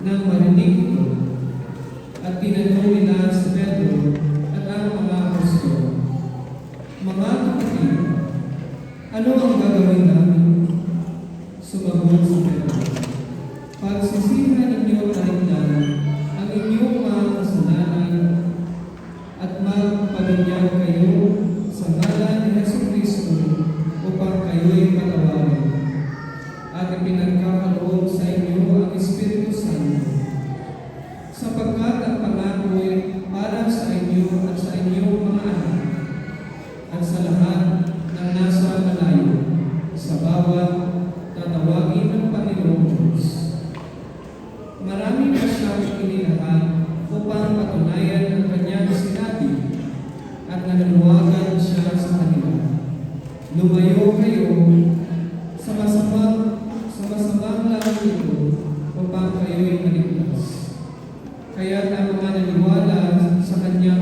nang marinig ito, at tinanong nila si Pedro at ang mga apostol, "Mga kapatid, ano ang gagawin namin?" Sumagot si Pedro, "Pagsisihan ninyo tayo ang inyong mga kasalanan at magpabinyag kayo sa ngalan ni Jesucristo upang kayo'y patawarin. At ipinagkakaloob sa inyo ang Espiritu Santo, sapagkat ang pangako'y para sa inyo at sa inyong mga anak at sa lahat ng nasa malayo, sa bawat tatawagin ng Panginoong Diyos." Marami pa siyang inilahan upang patunayan ang kanyang sinabi at nananawagan siya sa kanila, "Lumayo kayo sa masamang langit ito upang kayo'y maligtas." Kaya ang mga naniwala sa kanyang